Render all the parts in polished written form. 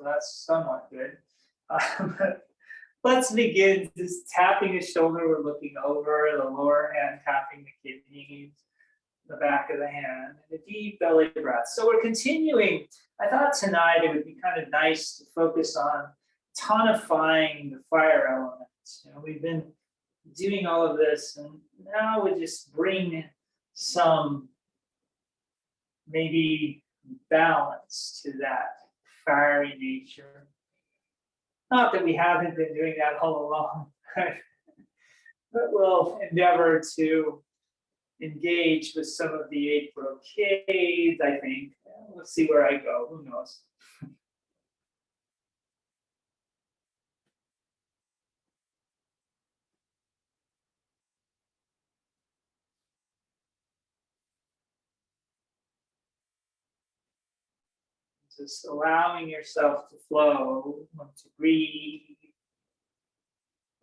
so that's somewhat good. But let's begin just tapping the shoulder. We're looking over the lower hand, tapping the kidneys, the back of the hand, and a deep belly breath. So we're continuing. I thought tonight it would be kind of nice to focus on tonifying the fire elements. We've been doing all of this, and now we just bring some maybe balance to that fiery nature. Not that we haven't been doing that all along, but we'll endeavor to engage with some of the 8 brocades, I think. We'll see where I go, who knows. Just allowing yourself to flow, to breathe.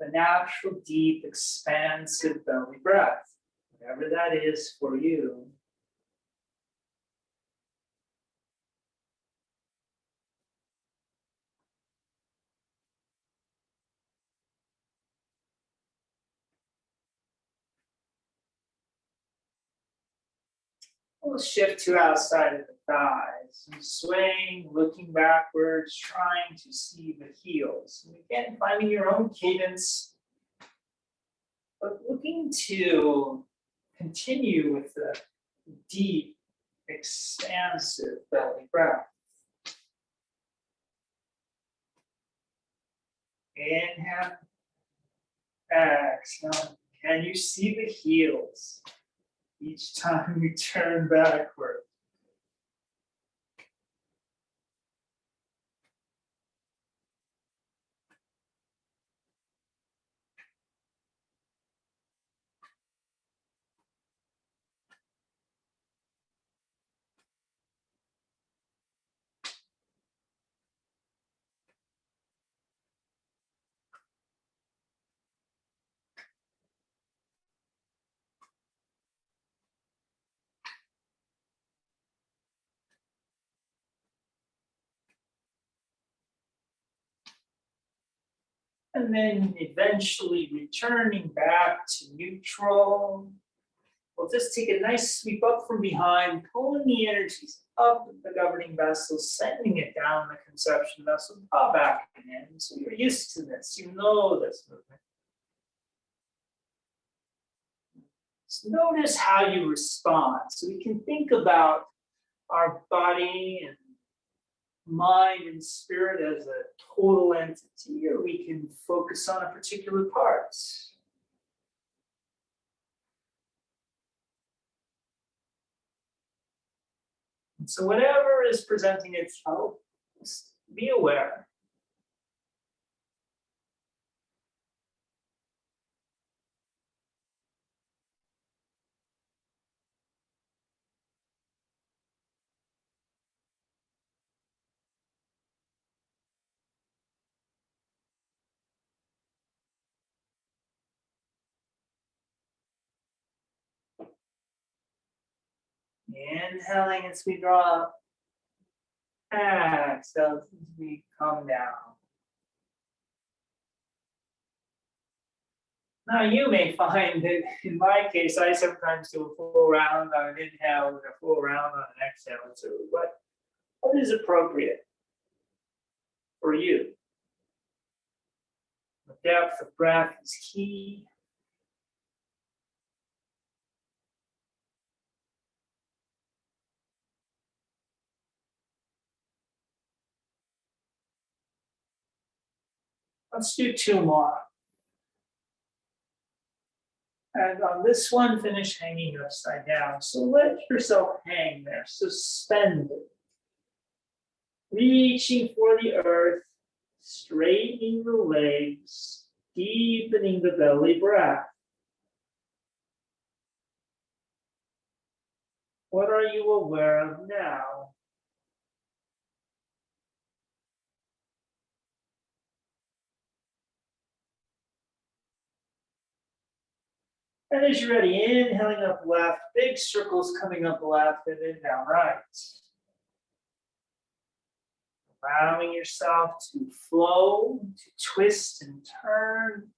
The natural, deep, expansive belly breath, whatever that is for you. We'll shift to outside of the thighs, and swaying, looking backwards, trying to see the heels. And again, finding your own cadence, but looking to continue with the deep, expansive belly breath. Inhale, exhale. Can you see the heels each time you turn backward? And then eventually returning back to neutral. We'll just take a nice sweep up from behind, pulling the energies up the governing vessels, sending it down the conception vessel, draw back in. So you're used to this, you know this movement. So notice how you respond. So we can think about our body and mind and spirit as a total entity, or we can focus on a particular part. And so whatever is presenting itself, just be aware. Inhaling as we draw up. Exhale as we come down. Now you may find that in my case, I sometimes do a full round on an inhale and a full round on an exhale. So what is appropriate for you? The depth of breath is key. Let's do 2 more. And on this one, finish hanging upside down. So let yourself hang there, suspended. Reaching for the earth, straightening the legs, deepening the belly breath. What are you aware of now? And as you're ready, inhaling up left, big circles coming up left, and then down right. allowing yourself to flow, to twist and turn.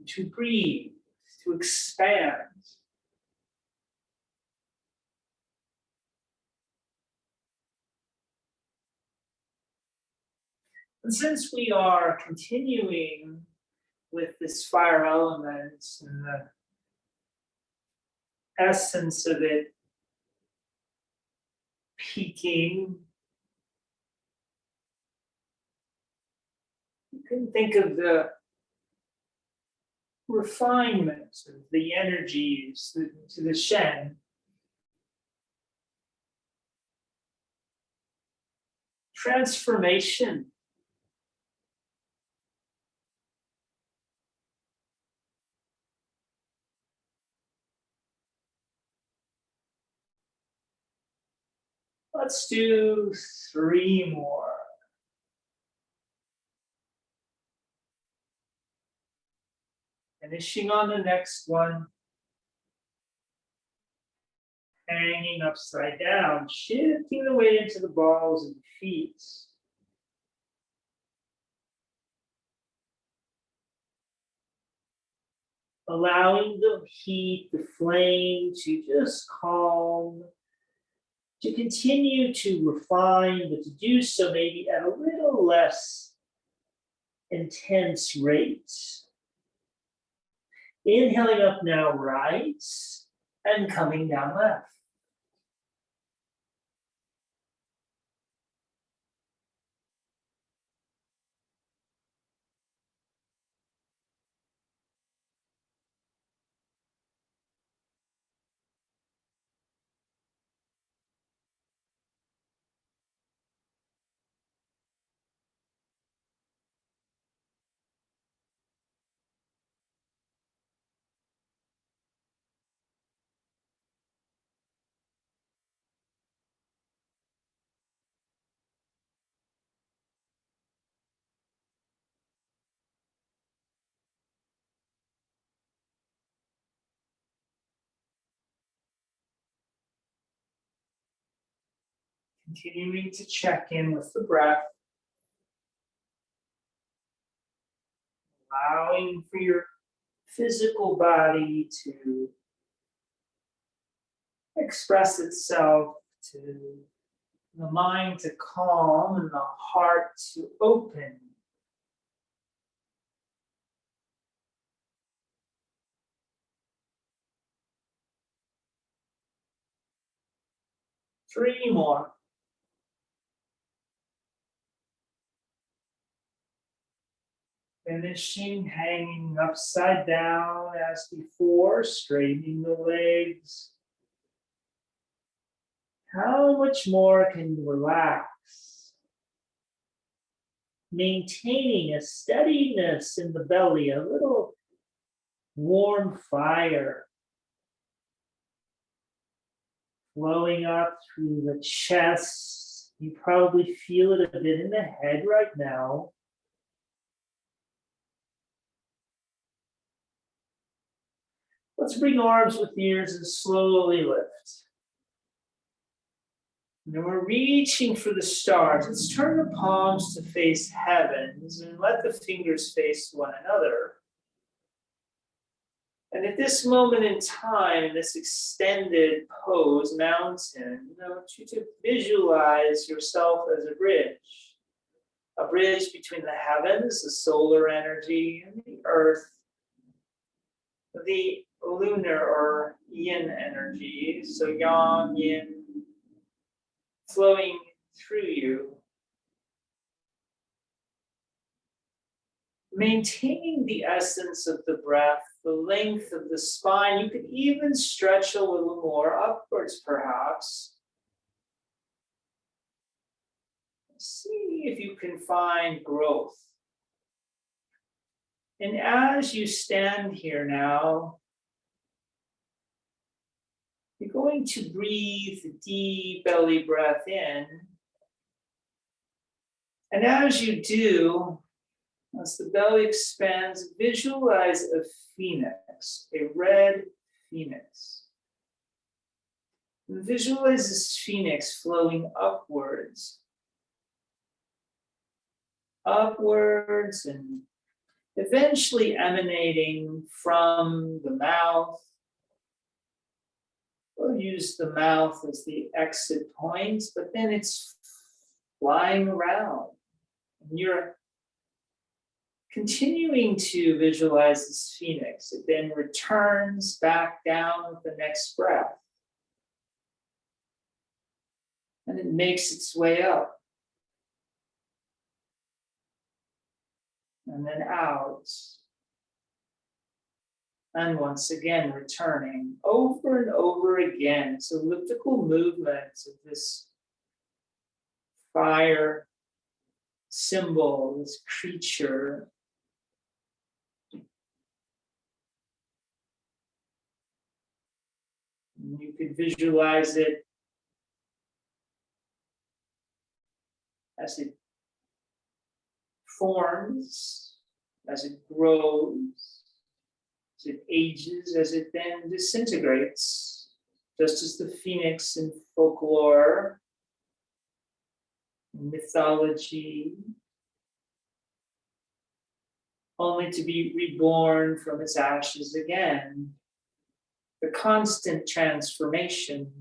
To breathe, to expand. And since we are continuing with this fire element and the essence of it peaking, you can think of the refinement of the energies to the Shen. Transformation. Let's do 3 more. Finishing on the next one. Hanging upside down, shifting the weight into the balls of the feet. Allowing the heat, the flame to just calm, to continue to refine, but to do so maybe at a little less intense rate. Inhaling up now right, and coming down left. Continuing to check in with the breath. Allowing for your physical body to express itself, to the mind to calm and the heart to open. Three more. Finishing hanging upside down as before, straightening the legs. How much more can you relax? Maintaining a steadiness in the belly, a little warm fire flowing up through the chest. You probably feel it a bit in the head right now. Let's bring arms with ears and slowly lift. And then we're reaching for the stars. Let's turn the palms to face heavens and let the fingers face one another. And at this moment in time, this extended pose, mountain, I want you to visualize yourself as a bridge between the heavens, the solar energy, and the earth, the lunar or yin energy, so yang, yin, flowing through you. Maintaining the essence of the breath, the length of the spine. You could even stretch a little more upwards, perhaps. See if you can find growth. And as you stand here now, you're going to breathe a deep belly breath in. And as you do, as the belly expands, visualize a phoenix, a red phoenix. Visualize this phoenix flowing upwards. Upwards and eventually emanating from the mouth. We'll use the mouth as the exit point, but then it's flying around. And you're continuing to visualize this phoenix. It then returns back down with the next breath. And it makes its way up. And then out. And once again, returning over and over again. It's elliptical movements of this fire symbol, this creature. And you could visualize it as it forms, as it grows, as it ages, as it then disintegrates, just as the phoenix in folklore, in mythology, only to be reborn from its ashes again. The constant transformation.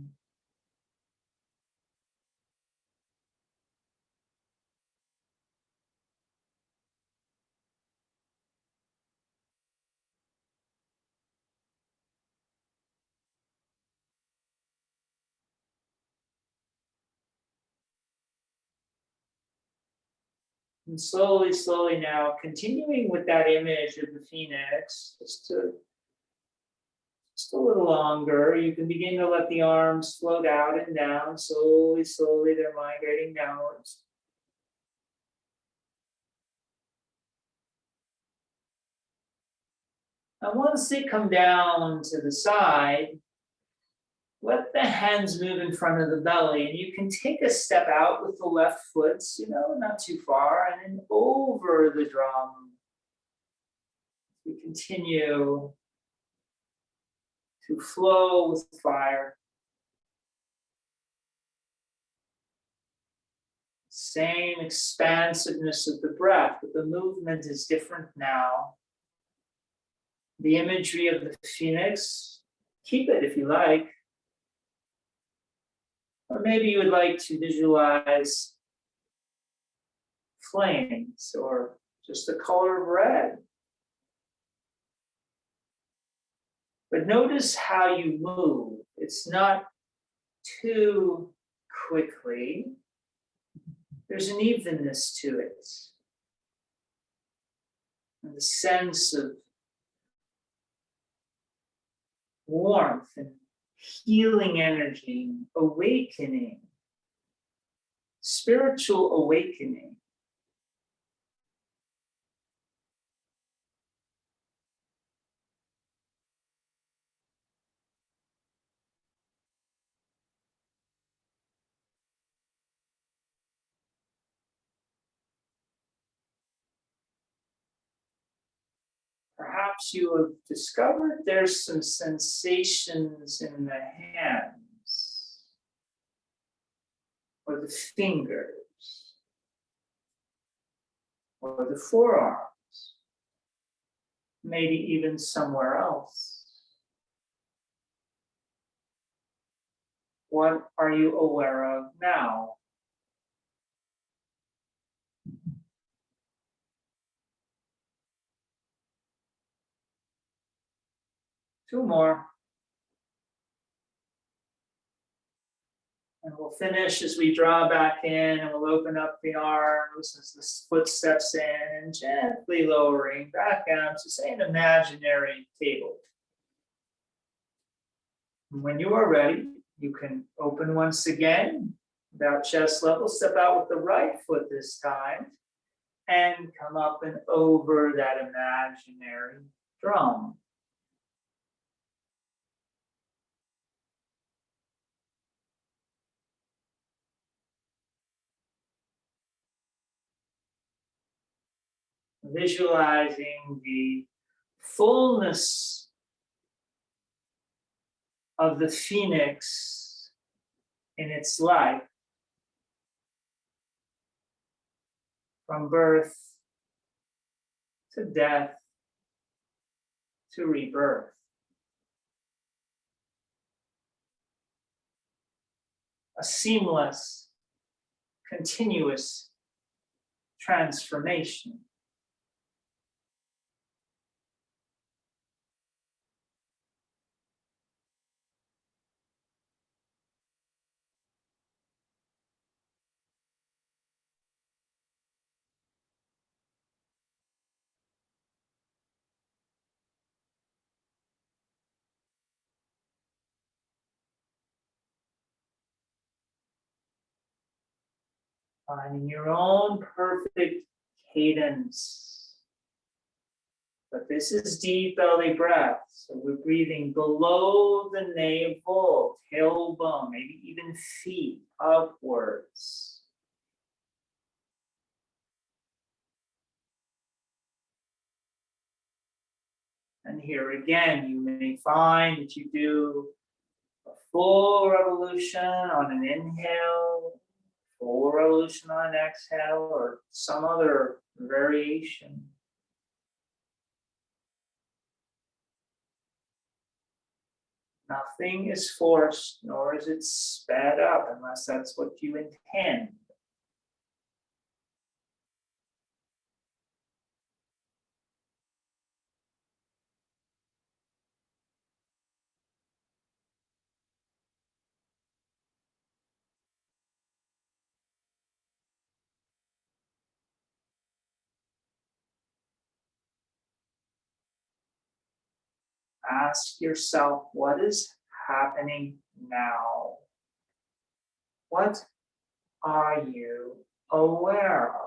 And slowly, slowly now, continuing with that image of the phoenix, just a little longer, you can begin to let the arms float out and down. Slowly, slowly, they're migrating downwards. And once they come down to the side, let the hands move in front of the belly, and you can take a step out with the left foot, not too far, and then over the drum. We continue to flow with fire. Same expansiveness of the breath, but the movement is different now. The imagery of the phoenix, keep it if you like. Or maybe you would like to visualize flames or just the color of red. But notice how you move. It's not too quickly. There's an evenness to it. And the sense of warmth and healing energy, awakening, spiritual awakening. Perhaps you have discovered there's some sensations in the hands or the fingers or the forearms, maybe even somewhere else. What are you aware of now? Two more. And we'll finish as we draw back in, and we'll open up the arms as the foot steps in and gently lowering back down to, say, an imaginary table. And when you are ready, you can open once again, about chest level, step out with the right foot this time, and come up and over that imaginary drum. Visualizing the fullness of the phoenix in its life, from birth to death to rebirth. A seamless, continuous transformation. Finding your own perfect cadence. But this is deep belly breath. So we're breathing below the navel, tailbone, maybe even feet upwards. And here again, you may find that you do a full revolution on an inhale, full revolution on an exhale, or some other variation. Nothing is forced, nor is it sped up, unless that's what you intend. Ask yourself, what is happening now? What are you aware of?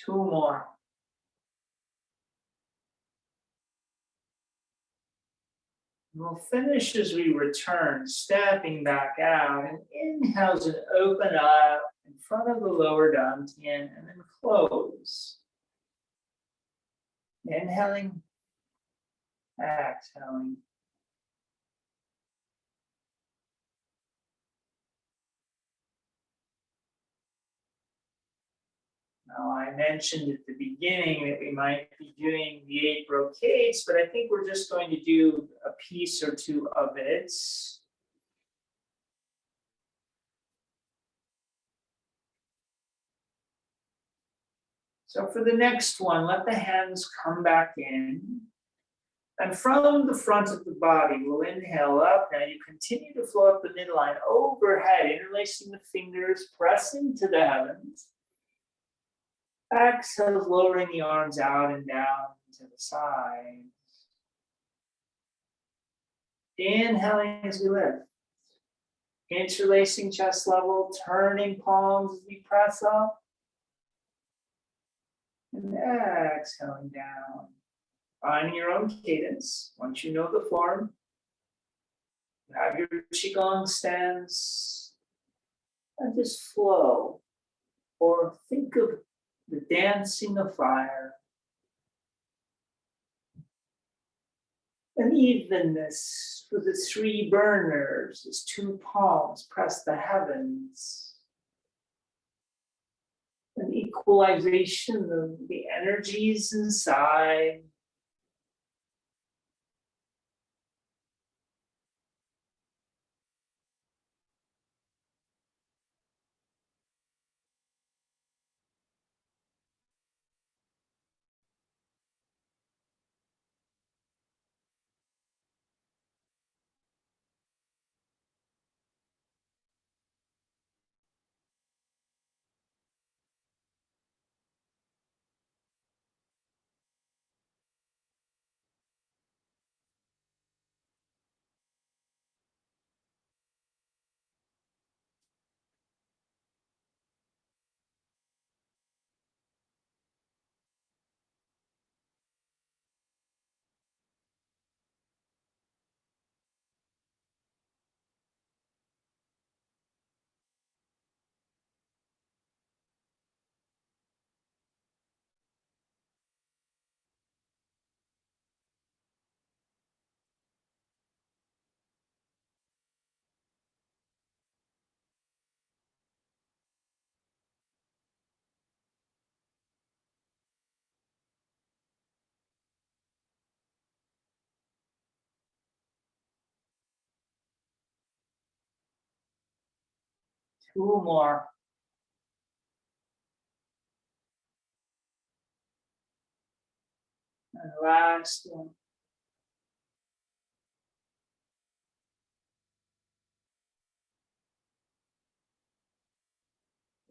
Two more. We'll finish as we return, stepping back out, and inhales and open up in front of the lower dantian, and then close. Inhaling, exhaling. Now, I mentioned at the beginning that we might be doing the 8 brocades, but I think we're just going to do a piece or two of it. So for the next one, let the hands come back in. And from the front of the body, we'll inhale up. Now you continue to flow up the midline overhead, interlacing the fingers, pressing to the heavens. Exhale, lowering the arms out and down to the side. Inhaling as we lift. Interlacing chest level, turning palms as we press up. And exhaling down. Finding your own cadence. Once you know the form, have your Qigong stance and just flow. Or think of the dancing of fire. An evenness for the 3 burners as 2 palms press the heavens. An equalization of the energies inside. Two more. And last one.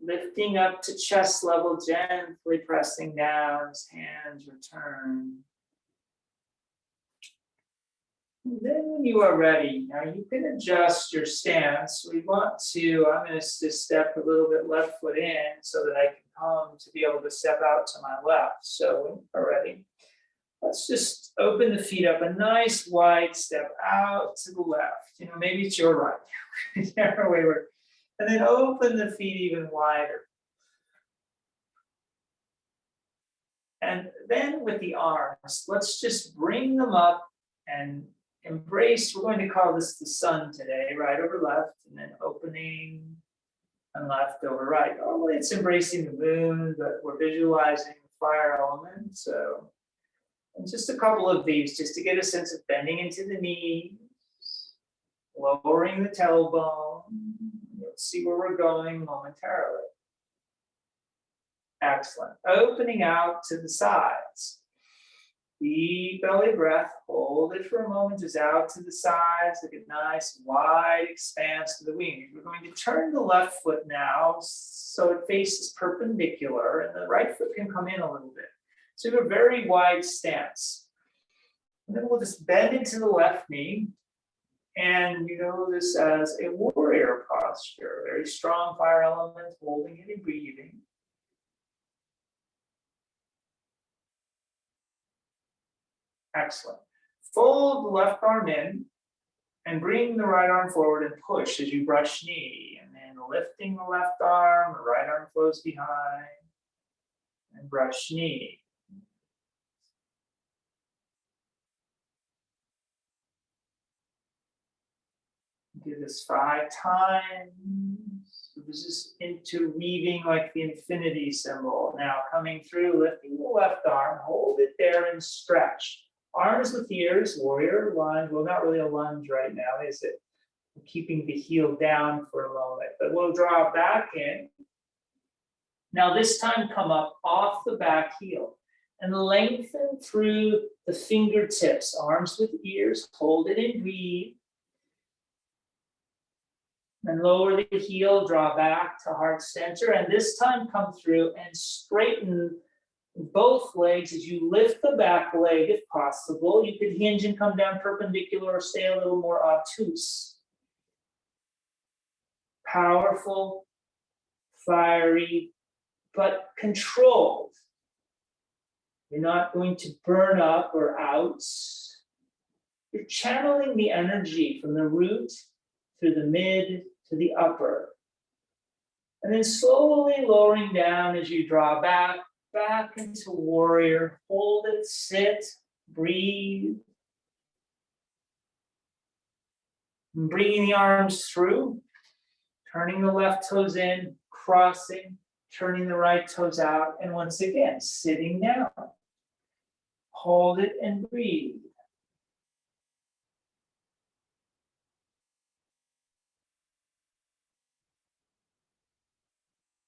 Lifting up to chest level, gently pressing down as hands return. And then when you are ready, now you can adjust your stance. We want to, I'm going to just step a little bit left foot in so that I can come to be able to step out to my left. So when you're ready, let's just open the feet up, a nice wide step out to the left. You know, maybe it's your right, whichever way we're. And then open the feet even wider. And then with the arms, let's just bring them up and embrace. We're going to call this the sun today, right over left, and then opening and left over right. Normally it's embracing the moon, but we're visualizing the fire element. So, and just a couple of these, just to get a sense of bending into the knees, lowering the tailbone. Let's see where we're going momentarily. Excellent. Opening out to the sides. Deep belly breath. Hold it for a moment. Just out to the sides. Like a nice wide expanse to the wings. We're going to turn the left foot now so it faces perpendicular, and the right foot can come in a little bit. So we have a very wide stance. And then we'll just bend into the left knee. And you know this as a warrior posture, very strong fire element, holding it and breathing. Excellent. Fold the left arm in and bring the right arm forward and push as you brush knee. And then lifting the left arm, the right arm flows behind and brush knee. Do this 5 times. This is interweaving like the infinity symbol. Now coming through, lifting the left arm, hold it there and stretch. Arms with ears, warrior lunge. Well, not really a lunge right now, is it? We're keeping the heel down for a moment, but we'll draw back in. Now this time come up off the back heel and lengthen through the fingertips. Arms with ears, hold it and breathe. And lower the heel, draw back to heart center, and this time come through and straighten both legs as you lift the back leg if possible. You could hinge and come down perpendicular or stay a little more obtuse. Powerful, fiery, but controlled. You're not going to burn up or out. You're channeling the energy from the root through the mid to the upper. And then slowly lowering down as you draw back into warrior. Hold it, sit, breathe. And bringing the arms through, turning the left toes in, crossing, turning the right toes out, and once again, sitting down. Hold it and breathe.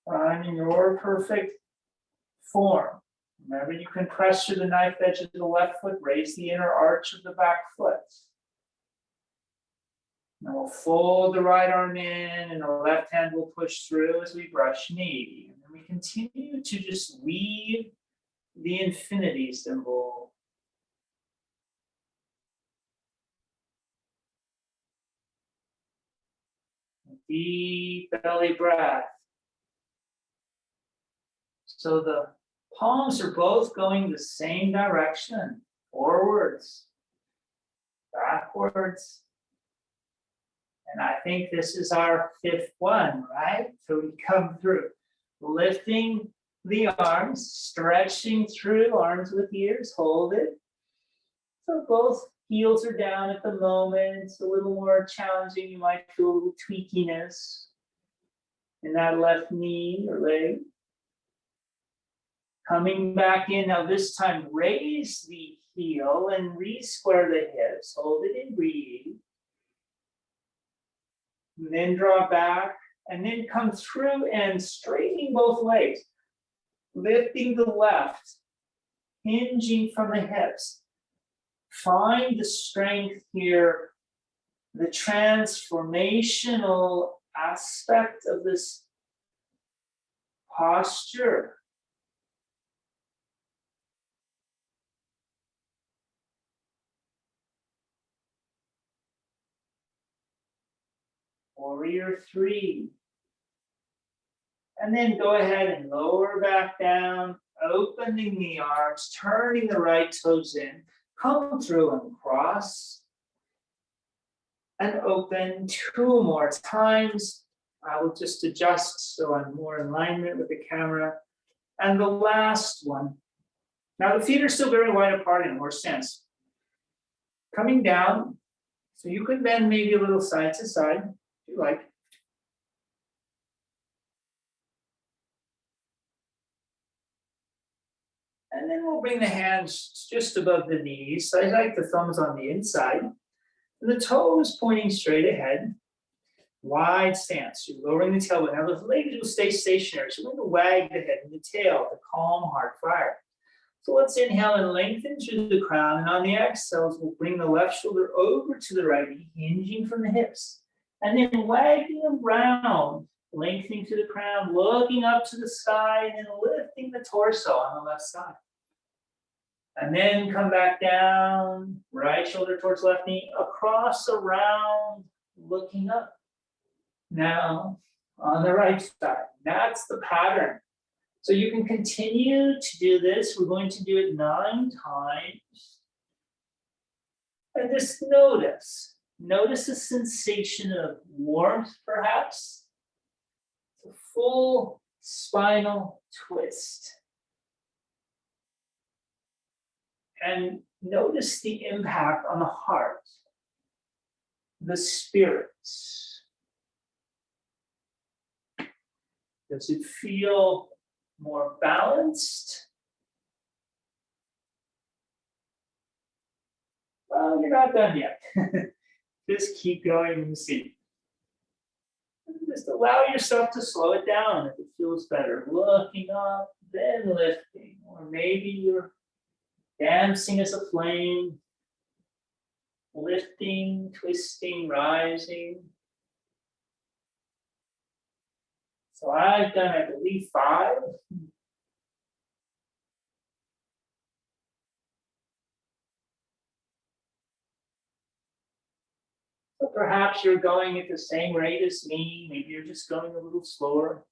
Finding your perfect form. Remember, you can press through the knife edge of the left foot, raise the inner arch of the back foot. Now we'll fold the right arm in, and the left hand will push through as we brush knee. And then we continue to just weave the infinity symbol. Deep belly breath. So the palms are both going the same direction, forwards, backwards. And I think this is our 5th one, right? So we come through, lifting the arms, stretching through, arms with ears, hold it. So both heels are down at the moment. It's a little more challenging. You might feel a little tweakiness in that left knee or leg. Coming back in, now this time raise the heel and re-square the hips. Hold it and breathe. And then draw back And then come through and straightening both legs. Lifting the left, hinging from the hips. Find the strength here, the transformational aspect of this posture. Warrior 3. And then go ahead and lower back down, opening the arms, turning the right toes in. Come through and cross. And open 2 more times. I will just adjust so I'm more in alignment with the camera. And the last one. Now the feet are still very wide apart in horse stance. Coming down, so you could bend maybe a little side to side, if you like. And then we'll bring the hands just above the knees. So I like the thumbs on the inside. And the toes pointing straight ahead. Wide stance. You're lowering the tailbone. Now the legs will stay stationary. So we're going to wag the head and the tail, the calm heart fire. So let's inhale and lengthen through the crown. And on the exhales, we'll bring the left shoulder over to the right, hinging from the hips. And then wagging around, lengthening to the crown, looking up to the sky, and then lifting the torso on the left side. And then come back down, right shoulder towards left knee, across, around, looking up. Now, on the right side, that's the pattern. So you can continue to do this. We're going to do it 9 times. And just notice a sensation of warmth, perhaps. It's a full spinal twist. And notice the impact on the heart, the spirits. Does it feel more balanced? Well, you're not done yet. Just keep going and see. Just allow yourself to slow it down if it feels better. Looking up, then lifting. Or maybe you're dancing as a flame, lifting, twisting, rising. So I've done, I believe, 5. So perhaps you're going at the same rate as me. Maybe you're just going a little slower.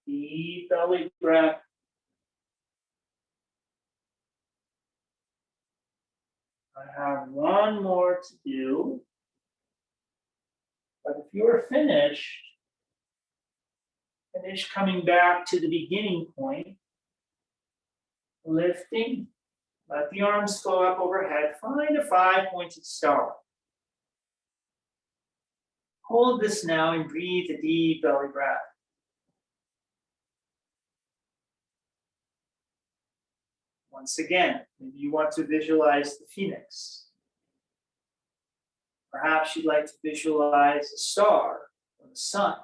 Deep belly breath. I have 1 more to do. But if you're finished, finish coming back to the beginning point. Lifting. Let the arms flow up overhead. Find a 5-pointed star. Hold this now and breathe a deep belly breath. Once again, maybe you want to visualize the phoenix. Perhaps you'd like to visualize a star or the sun.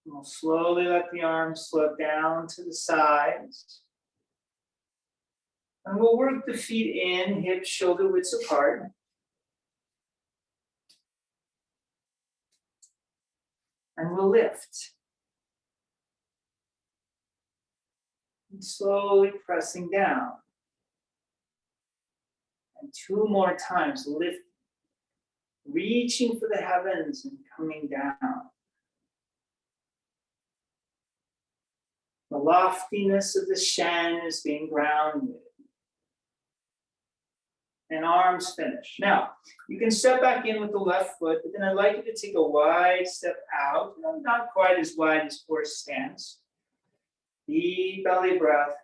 We'll slowly let the arms slope down to the sides. And we'll work the feet in, hips, shoulder widths apart. And we'll lift. And slowly pressing down. And 2 more times, lift. Reaching for the heavens and coming down. The loftiness of the Shen is being grounded. And arms finish. Now, you can step back in with the left foot, but then I'd like you to take a wide step out. Not quite as wide as horse stance. Deep belly breath.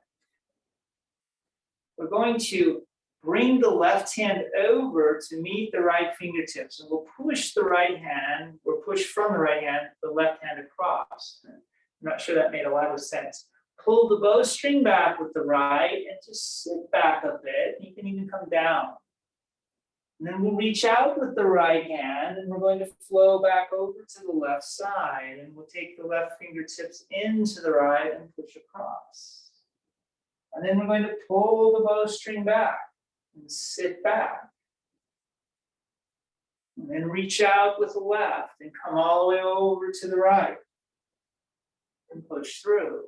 We're going to bring the left hand over to meet the right fingertips, and we'll push the right hand, or push from the right hand, the left hand across. I'm not sure that made a lot of sense. Pull the bowstring back with the right and just sit back a bit. You can even come down. And then we'll reach out with the right hand, and we're going to flow back over to the left side, and we'll take the left fingertips into the right and push across. And then we're going to pull the bowstring back and sit back. And then reach out with the left and come all the way over to the right and push through.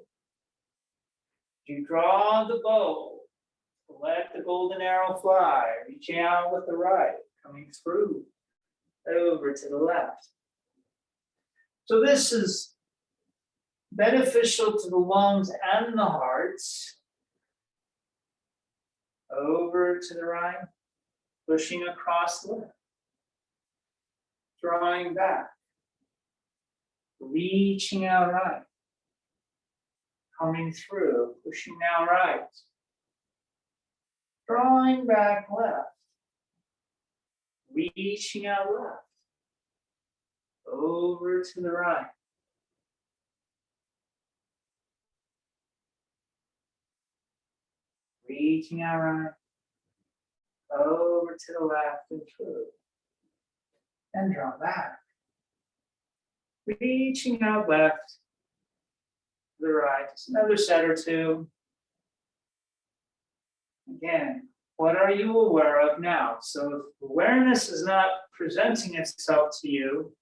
You draw the bow, let the golden arrow fly, reaching out with the right, coming through, over to the left. So this is beneficial to the lungs and the heart. Over to the right, pushing across the left, drawing back, reaching out right, coming through, pushing now right, drawing back left, reaching out left, over to the right. Reaching out right, over to the left and through. And draw back. Reaching out left, to the right. Just another set or two. Again, what are you aware of now? So if awareness is not presenting itself to you,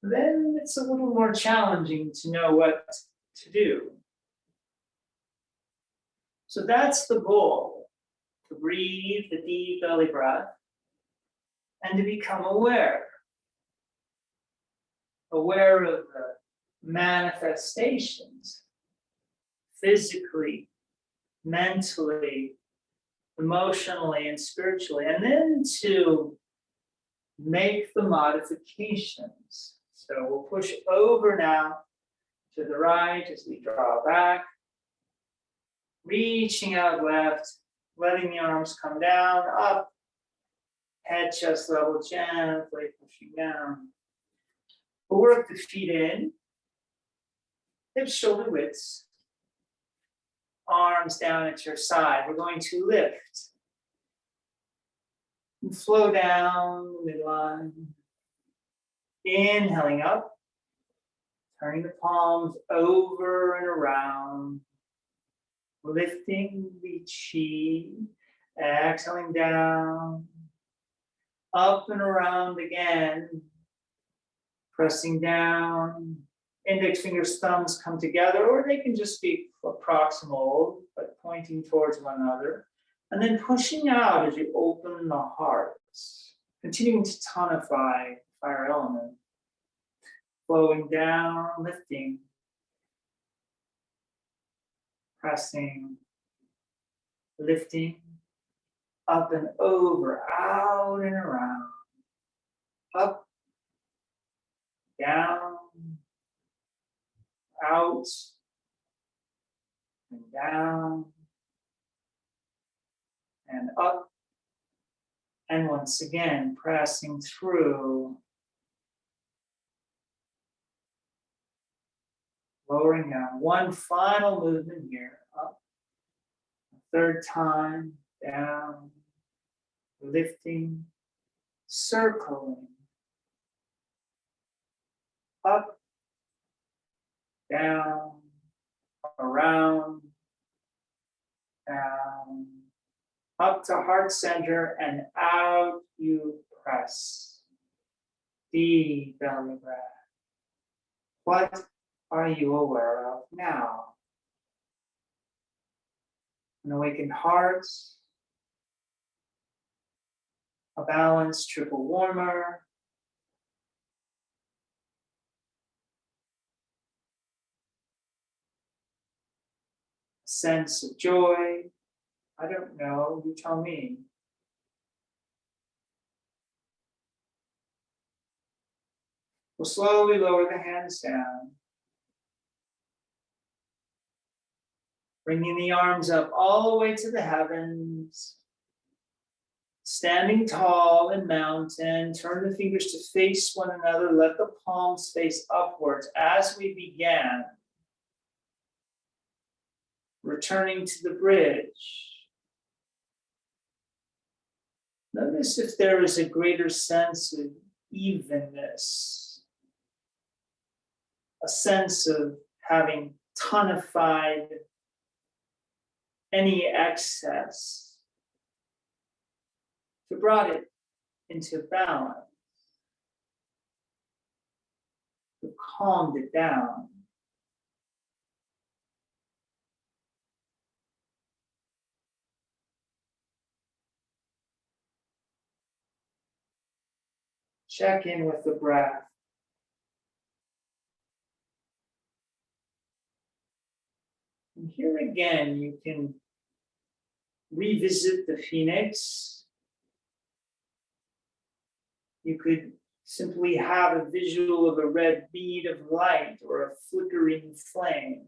then it's a little more challenging to know what to do. So that's the goal, to breathe the deep belly breath and to become aware. Aware of the manifestations, physically, mentally, emotionally, and spiritually, and then to make the modifications. So we'll push over now to the right as we draw back. Reaching out left, letting the arms come down, up, head, chest level, gently pushing down. We'll work the feet in, hips, shoulder widths, arms down at your side. We're going to lift and flow down midline. Inhaling up, turning the palms over and around. Lifting the chi, exhaling down, up and around again, pressing down, index fingers, thumbs come together, or they can just be proximal, but pointing towards one another, and then pushing out as you open the heart, continuing to tonify fire element, flowing down, lifting, pressing, lifting, up and over, out and around, up, down, out, and down, and up, and once again, pressing through, lowering down. One final movement here, up, third time, down, lifting, circling, up, down, around, down, up to heart center, and out you press. Deep belly breath. What are you aware of now? An awakened heart, a balanced triple warmer, a sense of joy. I don't know, you tell me. We'll slowly lower the hands down. Bringing the arms up all the way to the heavens. Standing tall in mountain, turn the fingers to face one another. Let the palms face upwards as we began. Returning to the bridge. Notice if there is a greater sense of evenness, a sense of having tonified any excess, to brought it into balance, to calmed it down. Check in with the breath. And here again, you can revisit the phoenix. You could simply have a visual of a red bead of light or a flickering flame.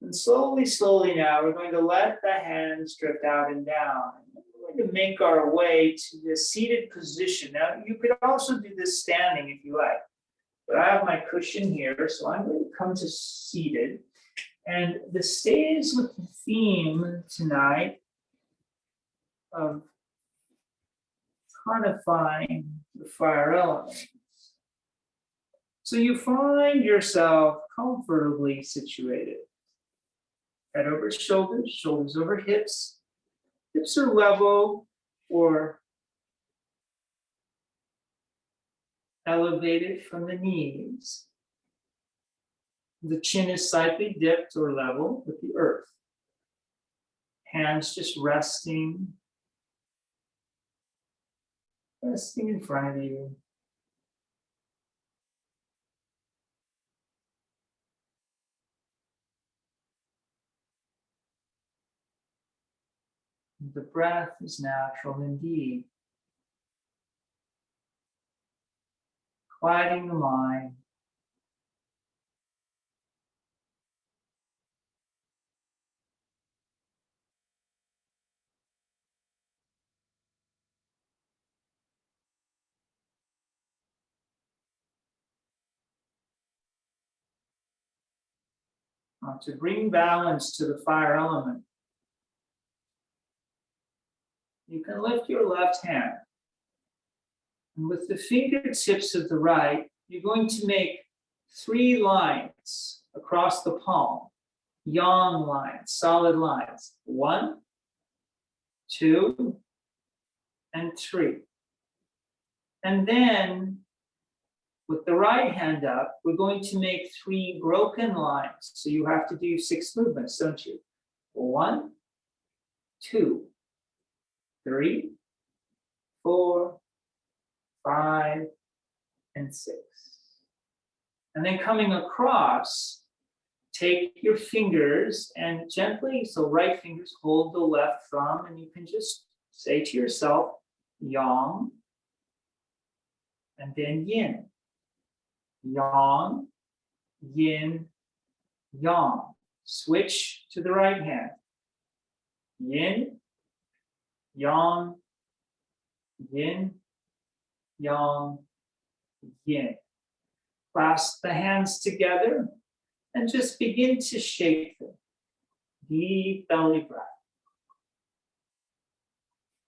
And slowly, slowly now, we're going to let the hands drift out and down. We're going to make our way to the seated position. Now, you could also do this standing if you like. But I have my cushion here, so I'm going to come to seated. And this stays with the theme tonight of tonifying the fire elements. So you find yourself comfortably situated. Head over shoulders, shoulders over hips. Hips are level or elevated from the knees. The chin is slightly dipped or level with the earth. Hands just resting in front of you. The breath is natural indeed. Quieting the mind. To bring balance to the fire element, you can lift your left hand. And with the fingertips of the right, you're going to make 3 lines across the palm. Yang lines, solid lines. 1, 2, and 3. And then, with the right hand up, we're going to make 3 broken lines. So you have to do 6 movements, don't you? 1, 2, 3, 4, 5, and 6. And then coming across, take your fingers and gently, so right fingers hold the left thumb, and you can just say to yourself, Yang, and then Yin. Yang, Yin, Yang. Switch to the right hand. Yin, Yang, Yin, Yang, Yin. Clasp the hands together and just begin to shake them. Deep belly breath.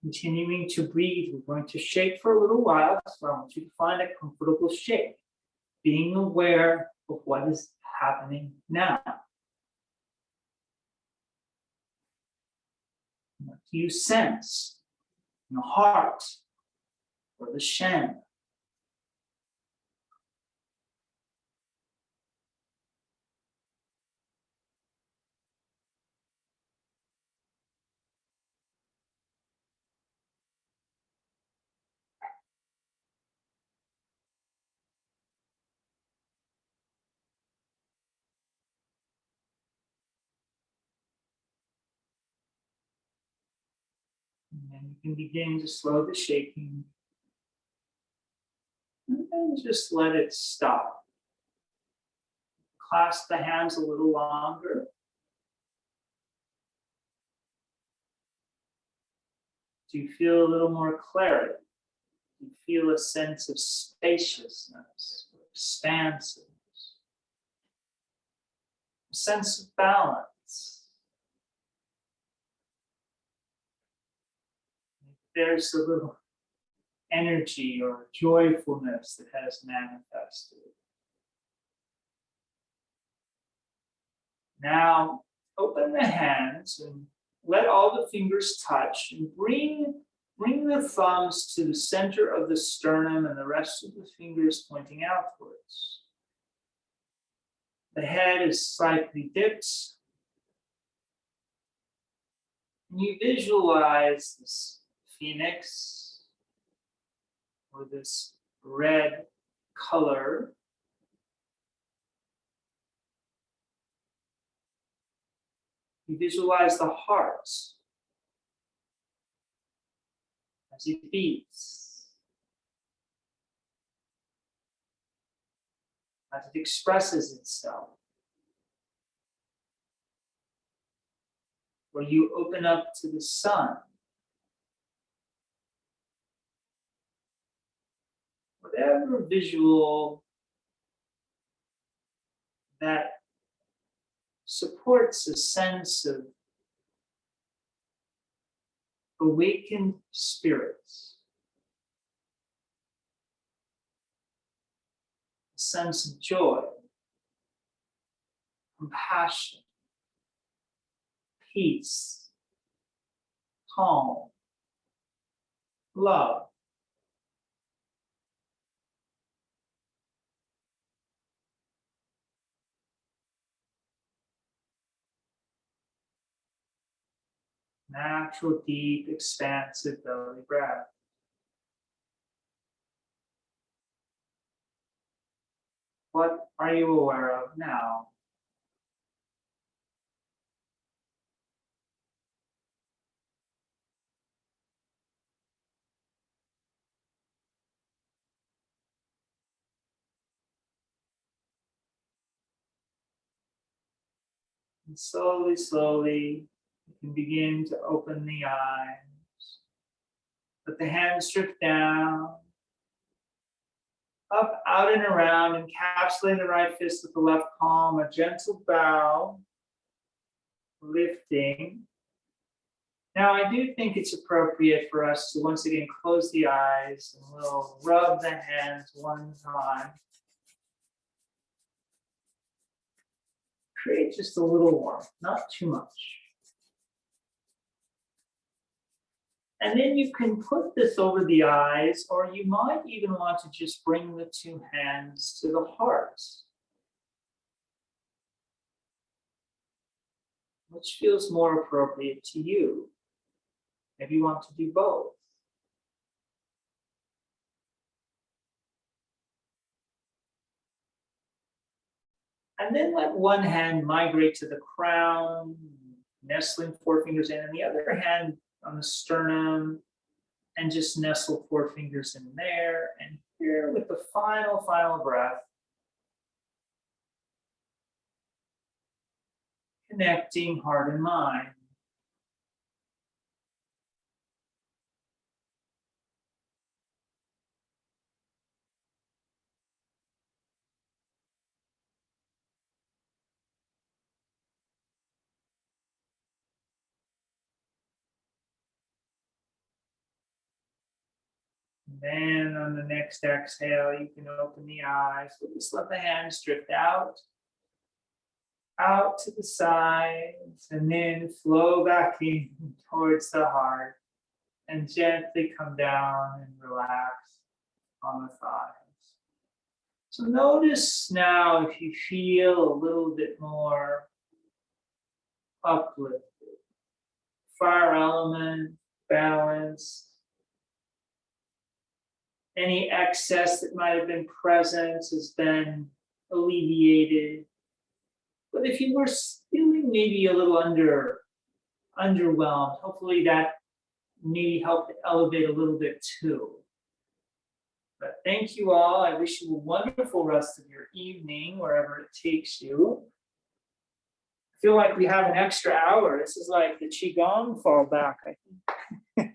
Continuing to breathe, we're going to shake for a little while, so I want you to find a comfortable shake, being aware of what is happening now. What do you sense in the heart or the shen? And then you can begin to slow the shaking. And then just let it stop. Clasp the hands a little longer. Do you feel a little more clarity? Do you feel a sense of spaciousness, expansiveness, a sense of balance? There's a little energy or joyfulness that has manifested. Now, open the hands and let all the fingers touch and bring the thumbs to the center of the sternum and the rest of the fingers pointing outwards. The head is slightly dipped. And you visualize this phoenix or this red color. You visualize the heart as it beats, as it expresses itself. Where you open up to the sun. Whatever visual that supports a sense of awakened spirits, a sense of joy, compassion, peace, calm, love. Natural, deep, expansive belly breath. What are you aware of now? And slowly, slowly, you can begin to open the eyes. Let the hands drift down, up, out, and around, encapsulating the right fist with the left palm, a gentle bow, lifting. Now, I do think it's appropriate for us to once again close the eyes and we'll rub the hands one time. Create just a little warmth, not too much. And then you can put this over the eyes, or you might even want to just bring the two hands to the heart. Which feels more appropriate to you? Maybe you want to do both. And then let one hand migrate to the crown, nestling forefingers in, and the other hand on the sternum, and just nestle forefingers in there. And here with the final breath, connecting heart and mind. Then on the next exhale, you can open the eyes. We'll just let the hands drift out to the sides, and then flow back in towards the heart, and gently come down and relax on the thighs. So notice now if you feel a little bit more uplifted, fire element, balanced. Any excess that might have been present has been alleviated. But if you were feeling maybe a little underwhelmed, hopefully that maybe helped elevate a little bit too. But thank you all. I wish you a wonderful rest of your evening, wherever it takes you. I feel like we have an extra hour. This is like the Qigong fallback, I think.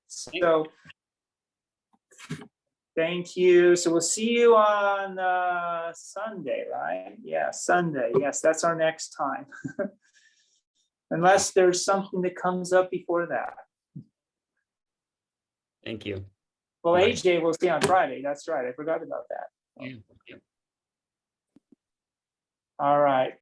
So thank you. So we'll see you on Sunday, right? Yeah, Sunday. Yes, that's our next time. Unless there's something that comes up before that. Thank you. Well, Bye. AJ, we'll see on Friday. That's right. I forgot about that. Yeah. Yeah. All right.